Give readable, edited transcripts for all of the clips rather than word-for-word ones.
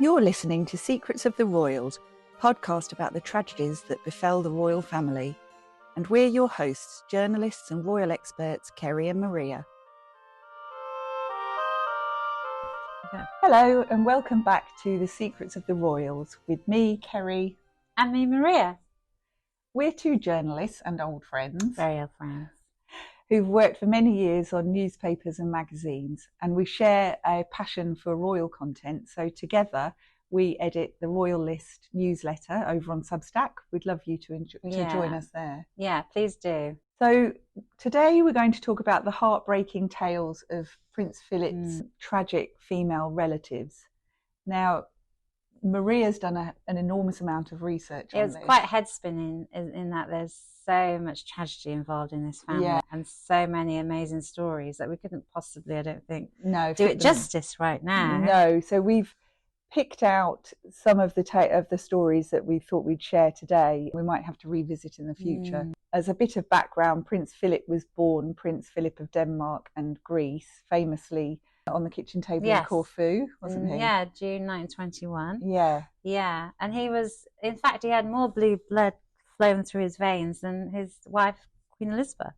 You're listening to Secrets of the Royals, a podcast about the tragedies that befell the royal family. And we're your hosts, journalists and royal experts, Kerry and Maria. Hello and welcome back to the Secrets of the Royals with me, Kerry. And me, Maria. We're two journalists and old friends. Very old friends. Who've worked for many years on newspapers and magazines, and we share a passion for royal content. So together we edit the Royal List newsletter over on Substack. We'd love you to join us there. Yeah, please do. So today we're going to talk about the heartbreaking tales of Prince Philip's tragic female relatives. Now, Maria's done an enormous amount of research on this. It was quite head-spinning in that there's so much tragedy involved in this family and so many amazing stories that we couldn't possibly, I don't think, do it justice right now. No, so we've picked out some of the stories that we thought we'd share today. We might have to revisit in the future. As a bit of background, Prince Philip was born Prince Philip of Denmark and Greece, famously on the kitchen table in Corfu, wasn't he? Yeah, June 1921. Yeah. And he was, in fact, he had more blue blood flowing through his veins than his wife, Queen Elizabeth.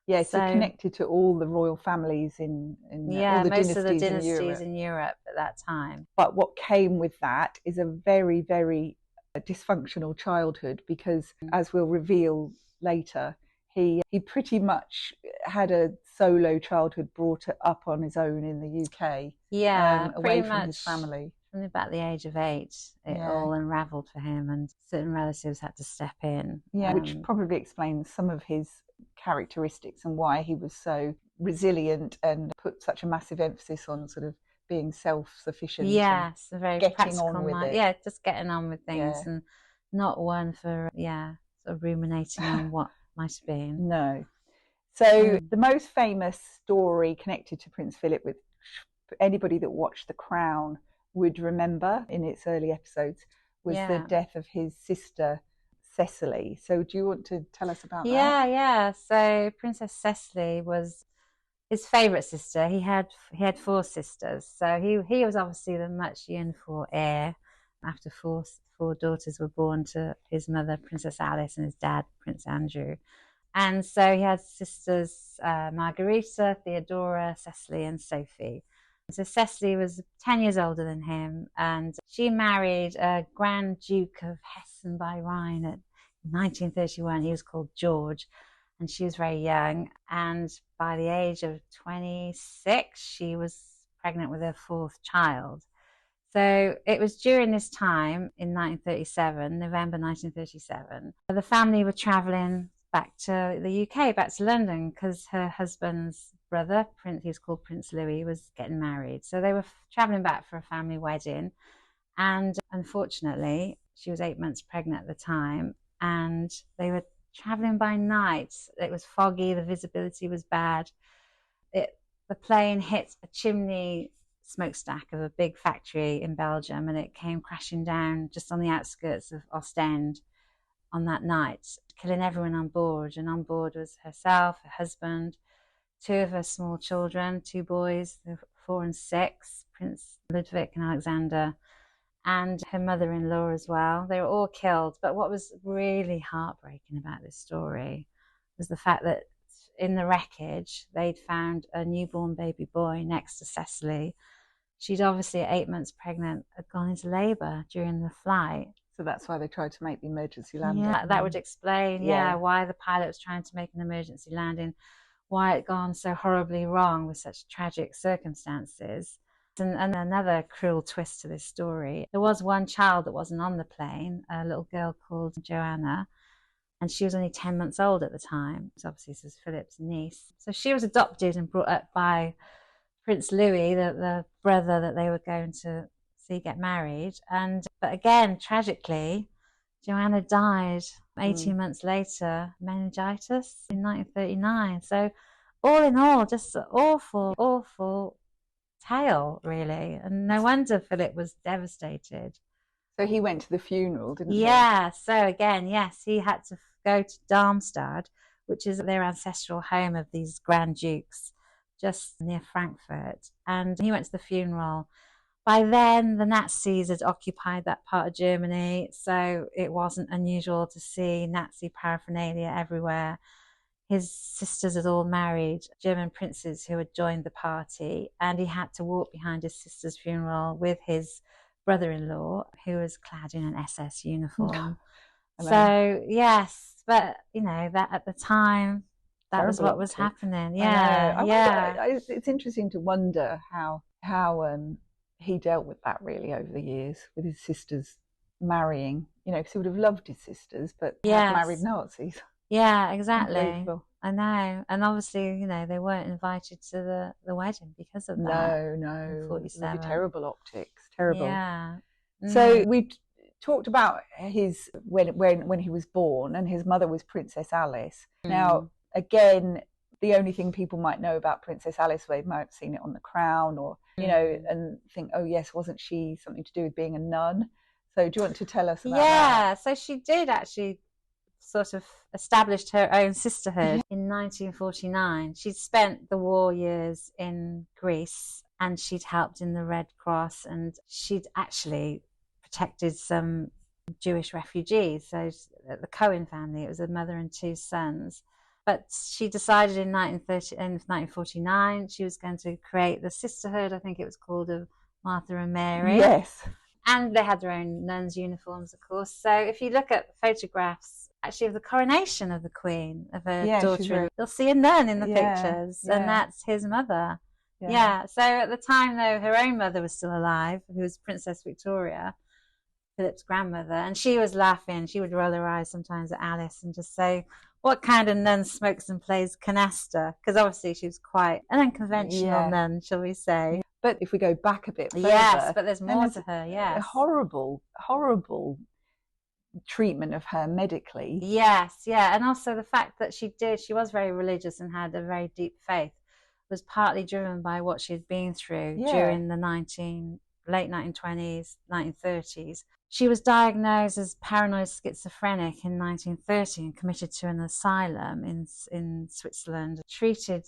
Yeah, so connected to all the royal families in all the most of the dynasties in Europe at that time. But what came with that is a very, very dysfunctional childhood, because as we'll reveal later, he pretty much had a solo childhood, brought up on his own in the UK. Away from his family. From about the age of 8, it all unravelled for him, and certain relatives had to step in. Yeah, which probably explains some of his characteristics and why he was so resilient and put such a massive emphasis on sort of being self-sufficient. Yes, a very getting on with it. Yeah, just getting on with things and not one for sort of ruminating on what might have been. No. So the most famous story connected to Prince Philip, with anybody that watched The Crown would remember in its early episodes, was the death of his sister Cecilie. So do you want to tell us about that? Yeah. So Princess Cecilie was his favourite sister. He had 4 sisters. So he was obviously the much yearned for heir after four daughters were born to his mother, Princess Alice, and his dad, Prince Andrew. And so he had sisters Margarita, Theodora, Cecilie, and Sophie. So Cecilie was 10 years older than him, and she married a Grand Duke of Hessen by Rhine in 1931. He was called George, and she was very young. And by the age of 26, she was pregnant with her 4th child. So it was during this time in 1937, November 1937, the family were travelling back to the UK, back to London, because her husband's brother, he's called Prince Louis, was getting married. So they were travelling back for a family wedding. And unfortunately, she was 8 months pregnant at the time, and they were travelling by night. It was foggy, the visibility was bad. The plane hit a chimney smokestack of a big factory in Belgium, and it came crashing down just on the outskirts of Ostend on that night, killing everyone on board. And on board was herself, her husband, 2 of her small children, 2 boys, 4 and 6, Prince Ludwig and Alexander, and her mother-in-law as well. They were all killed. But what was really heartbreaking about this story was the fact that in the wreckage, they'd found a newborn baby boy next to Cecilie. She'd obviously, at 8 months pregnant, had gone into labour during the flight. So that's why they tried to make the emergency landing. Yeah, that would explain, why the pilot was trying to make an emergency landing, why it had gone so horribly wrong with such tragic circumstances. And another cruel twist to this story, there was one child that wasn't on the plane, a little girl called Joanna, and she was only 10 months old at the time. So obviously this is Philip's niece. So she was adopted and brought up by Prince Louis, the brother that they were going to see get married. But again, tragically, Joanna died 18 months later, meningitis, in 1939. So all in all, just an awful, awful tale, really. And no wonder Philip was devastated. So he went to the funeral, didn't he? Yeah, so again, yes, he had to go to Darmstadt, which is their ancestral home of these Grand Dukes, just near Frankfurt. And he went to the funeral, By then, the Nazis had occupied that part of Germany, so it wasn't unusual to see Nazi paraphernalia everywhere. His sisters had all married German princes who had joined the party, and he had to walk behind his sister's funeral with his brother-in-law, who was clad in an SS uniform. So, yes, but, that at the time, that was what was happening. Yeah, yeah. It's interesting to wonder how he dealt with that really over the years with his sisters marrying, because he would have loved his sisters, but had married Nazis. Yeah, exactly. I know. And obviously, they weren't invited to the wedding because of that. No. 47. It terrible optics. Terrible. Yeah. So we talked about his when he was born, and his mother was Princess Alice. Now, again, the only thing people might know about Princess Alice, they might have seen it on The Crown, or and think, oh yes, wasn't she something to do with being a nun? So do you want to tell us about that? Yeah, so she did actually sort of established her own sisterhood in 1949. She'd spent the war years in Greece, and she'd helped in the Red Cross, and she'd actually protected some Jewish refugees. So the Cohen family, it was a mother and two sons. But she decided in 1949 she was going to create the sisterhood. I think it was called of Martha and Mary. Yes. And they had their own nuns' uniforms, of course. So if you look at photographs, actually, of the coronation of the Queen, of her daughter, you'll see a nun in the pictures, and that's his mother. Yeah. So at the time, though, her own mother was still alive, who was Princess Victoria, Philip's grandmother, and she was laughing. She would roll her eyes sometimes at Alice and just say, what kind of nun smokes and plays canasta? Because obviously she was quite an unconventional nun, shall we say. But if we go back a bit further... Yes, but there's more to her, yes. A horrible treatment of her medically. Yes, yeah. And also the fact that she was very religious and had a very deep faith was partly driven by what she'd been through during the late 1920s, 1930s. She was diagnosed as paranoid schizophrenic in 1930 and committed to an asylum in Switzerland, treated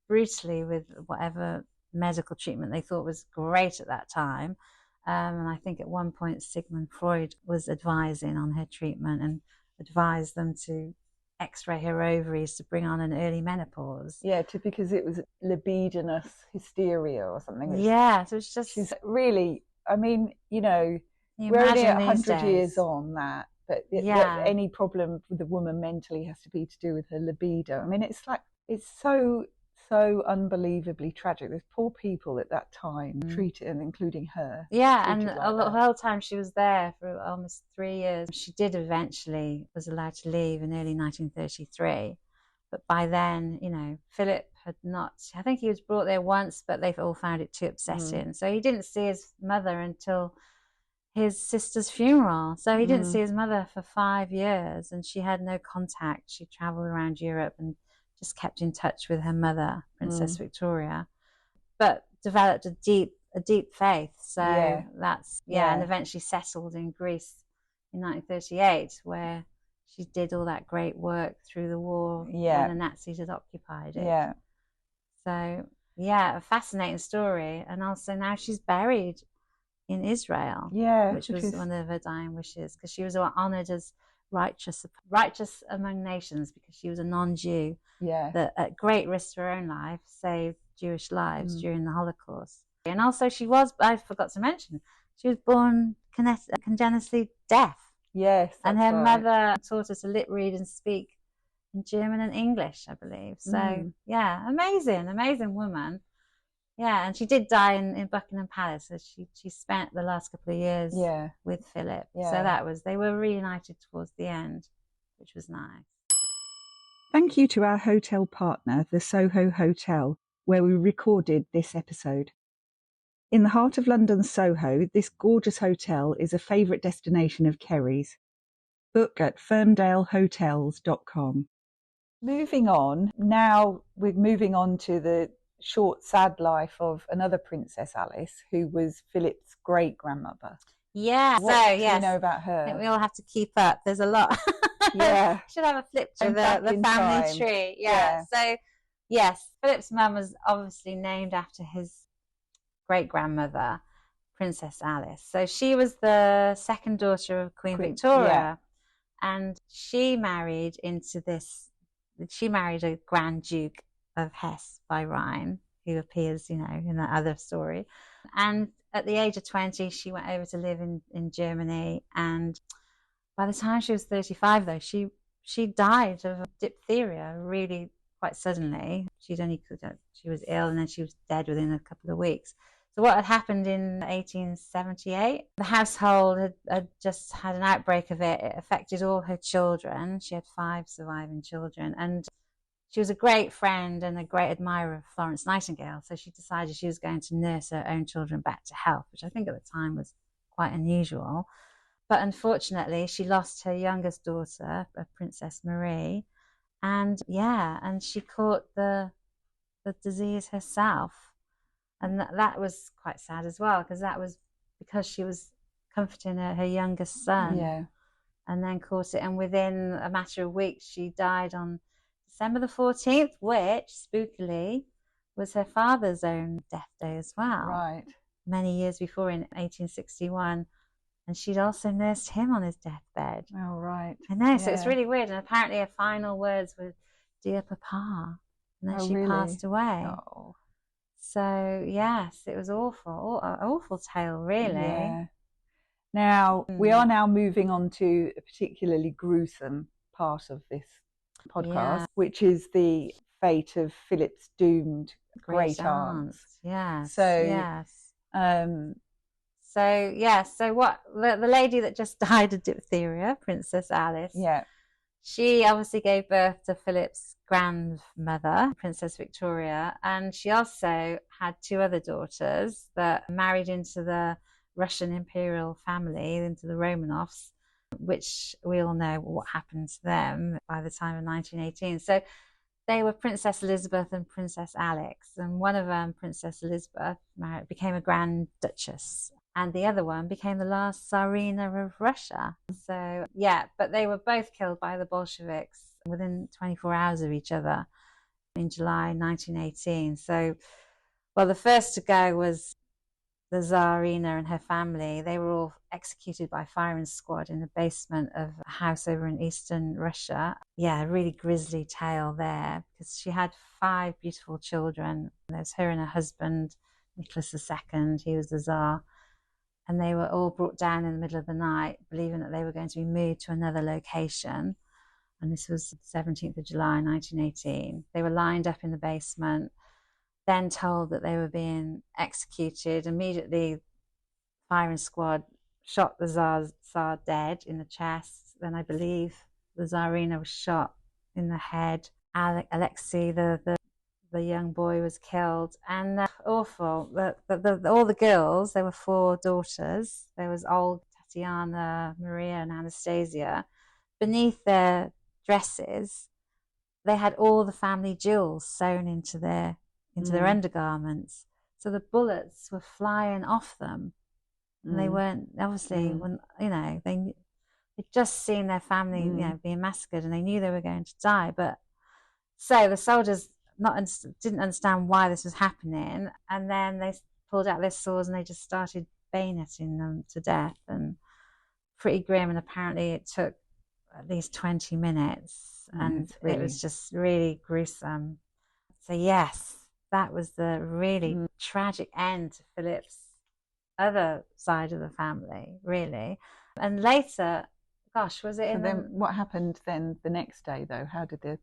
brutally with whatever medical treatment they thought was great at that time. And I think at one point Sigmund Freud was advising on her treatment and advised them to x-ray her ovaries to bring on an early menopause. Yeah, because it was libidinous hysteria or something. Yeah, so it's just... She's really, I mean, we're only 100 years on that, but any problem with a woman mentally has to be to do with her libido. I mean, it's so unbelievably tragic. There's poor people at that time treated, and including her. Yeah, and the whole time she was there for almost 3 years. She did eventually was allowed to leave in early 1933, but by then, Philip had not. I think he was brought there once, but they've all found it too upsetting. So he didn't see his mother until his sister's funeral. So he didn't see his mother for 5 years, and she had no contact. She traveled around Europe and just kept in touch with her mother, Princess Victoria, but developed a deep faith. So that's and eventually settled in Greece in 1938, where she did all that great work through the war when the Nazis had occupied it. Yeah. So a fascinating story. And also now she's buried in Israel, which was one of her dying wishes, because she was honoured as righteous among nations, because she was a non-Jew that at great risk to her own life saved Jewish lives during the Holocaust. And also I forgot to mention, she was born congenitally deaf. Yes, and her mother taught her to lip read and speak in German and English, I believe. So amazing woman. Yeah, and she did die in Buckingham Palace. So she spent the last couple of years with Philip. So they were reunited towards the end, which was nice. Thank you to our hotel partner, the Soho Hotel, where we recorded this episode. In the heart of London's Soho, this gorgeous hotel is a favourite destination of Kerry's. Book at ferndalehotels.com. Moving on, now we're moving on to the short, sad life of another Princess Alice, who was Philip's great-grandmother. Yeah, what do you know about her? I think we all have to keep up. There's a lot. Yeah. Should have a flip to the family tree. Yeah. So, yes, Philip's mum was obviously named after his great-grandmother, Princess Alice. So she was the second daughter of Queen Victoria, and she married a Grand Duke of Hesse by Rhine, who appears, in that other story. And at the age of 20, she went over to live in Germany. And by the time she was 35, though, she died of diphtheria really quite suddenly. She was ill, and then she was dead within a couple of weeks. So what had happened in 1878, the household had just had an outbreak of it. It affected all her children. She had 5 surviving children, and she was a great friend and a great admirer of Florence Nightingale. So she decided she was going to nurse her own children back to health, which I think at the time was quite unusual. But unfortunately, she lost her youngest daughter, Princess Marie, and she caught the disease herself. And that was quite sad as well, because that was because she was comforting her youngest son, and then caught it. And within a matter of weeks, she died on December the 14th, which, spookily, was her father's own death day as well. Right. Many years before, in 1861. And she'd also nursed him on his deathbed. Oh, right. I know, so it's really weird. And apparently her final words were, "Dear Papa." And then she passed away. Oh. So, yes, it was awful. An awful tale, really. Yeah. Now, we are now moving on to a particularly gruesome part of this podcast, which is the fate of Philip's doomed great aunt. Yes. So what the lady that just died of diphtheria, Princess Alice, she obviously gave birth to Philip's grandmother, Princess Victoria, and she also had 2 other daughters that married into the Russian imperial family, into the Romanovs, which we all know what happened to them by the time of 1918. So they were Princess Elizabeth and Princess Alex, and one of them, Princess Elizabeth, became a Grand Duchess, and the other one became the last Tsarina of Russia. So, but they were both killed by the Bolsheviks within 24 hours of each other in July 1918. So, well, the first to go was the Tsarina and her family. They were all executed by firing squad in the basement of a house over in eastern Russia. A really grisly tale there, because she had 5 beautiful children. There's her and her husband, Nicholas II. He was the Tsar. And they were all brought down in the middle of the night, believing that they were going to be moved to another location. And this was the 17th of July, 1918. They were lined up in the basement, then told that they were being executed. Immediately, firing squad shot the Tsar dead in the chest. Then I believe the Tsarina was shot in the head. Alexei, the young boy, was killed. And awful. All the girls, there were 4 daughters. There was old Tatiana, Maria, and Anastasia. Beneath their dresses, they had all the family jewels sewn into their undergarments. So the bullets were flying off them. And they weren't, obviously, they'd just seen their family, being massacred, and they knew they were going to die. But so the soldiers didn't understand why this was happening, and then they pulled out their swords and they just started bayoneting them to death, and pretty grim. And apparently it took at least 20 minutes, and it was just really gruesome. So yes, that was the really tragic end to Philip's other side of the family, really. And later, was it then what happened then the next day, though? How did the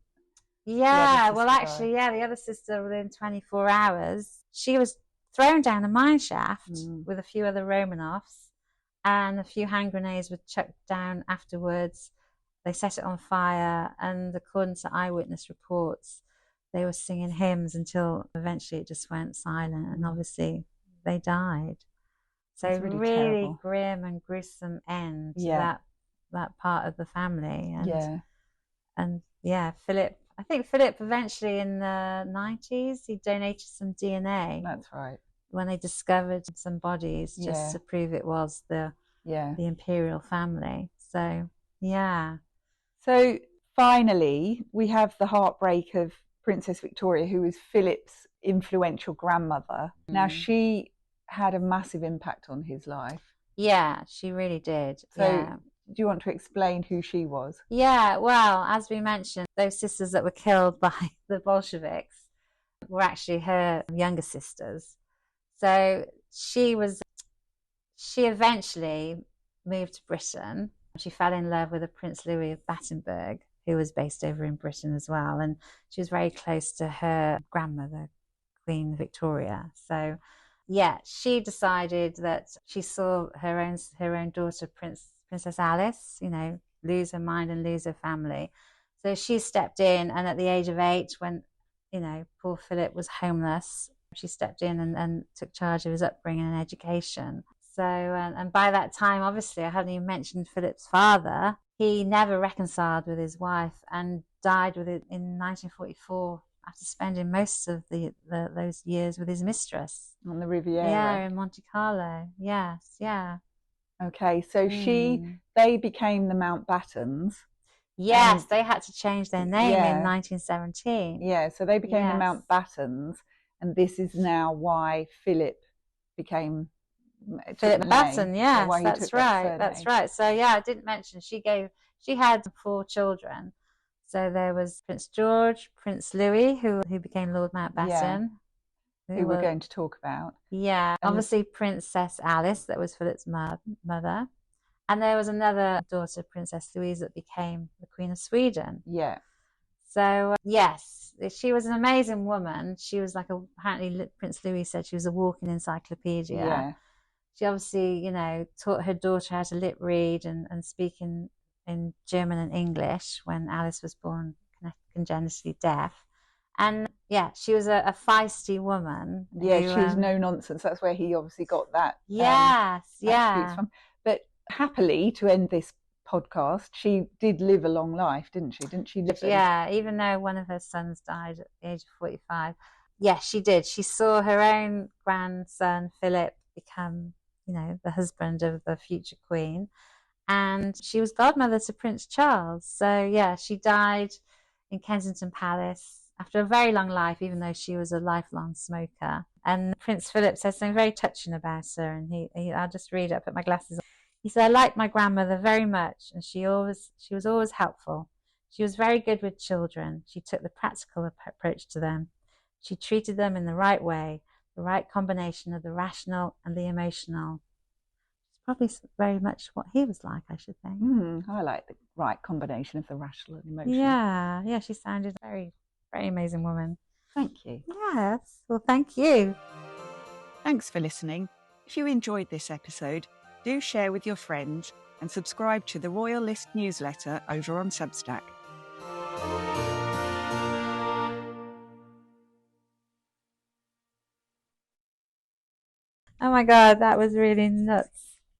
the other sister, within 24 hours, she was thrown down a mine shaft with a few other Romanovs, and a few hand grenades were chucked down afterwards. They set it on fire, and according to eyewitness reports, they were singing hymns until eventually it just went silent, and obviously they died. So really terrible. Grim and gruesome end to that part of the family. And Philip, I think Philip eventually in the 90s, he donated some DNA. That's right. When they discovered some bodies, just to prove it was the imperial family. So, So finally, we have the heartbreak of Princess Victoria, who was Philip's influential grandmother. Now, she had a massive impact on his life. Yeah, she really did. So yeah. do you want to explain who she was? Yeah, well, as we mentioned, those sisters that were killed by the Bolsheviks were actually her younger sisters. So she eventually moved to Britain. She fell in love with a Prince Louis of Battenberg, who was based over in Britain as well. And she was very close to her grandmother, Queen Victoria. So yeah, she decided that she saw her own daughter, Princess Alice, lose her mind and lose her family. So she stepped in, and at the age of 8, when poor Philip was homeless, she stepped in and took charge of his upbringing and education. So, and by that time, obviously, I haven't even mentioned Philip's father. He never reconciled with his wife and died in 1944 after spending most of those years with his mistress. On the Riviera. Yeah, in Monte Carlo. Yes, yeah. Okay, so they became the Mountbattens. Yes, they had to change their name in 1917. Yeah, so they became the Mountbattens, and this is now why Philip became Philip Batten. Yes, that's right. That's right. So yeah, I didn't mention she had 4 children. So there was Prince George, Prince Louis, who became Lord Mountbatten, who we're going to talk about. Yeah, obviously Princess Alice, that was Philip's mother. And there was another daughter, Princess Louise, that became the Queen of Sweden. Yeah. So, yes, she was an amazing woman. She was apparently Prince Louis said she was a walking encyclopedia. Yeah. She obviously, taught her daughter how to lip read and speak in German and English when Alice was born congenitally deaf. And yeah, she was a feisty woman. Yeah, she was no nonsense. That's where he obviously got that. Yes, yeah. From. But happily, to end this podcast, she did live a long life, didn't she? Didn't she live? Yeah, even though one of her sons died at the age of 45. Yeah, she did. She saw her own grandson, Philip, become, the husband of the future queen. And she was godmother to Prince Charles. So yeah, she died in Kensington Palace after a very long life, even though she was a lifelong smoker. And Prince Philip said something very touching about her. And I'll just read it, I'll put my glasses on. He said, "I liked my grandmother very much, and she was always helpful. She was very good with children. She took the practical approach to them. She treated them in the right way, the right combination of the rational and the emotional." It's probably very much what he was like, I should think. I like the right combination of the rational and emotional. Yeah, she sounded very, very amazing woman. Thank you. Yes, well, thank you. Thanks for listening. If you enjoyed this episode, do share with your friends and subscribe to the Royal List newsletter over on Substack. Oh my God, that was really nuts.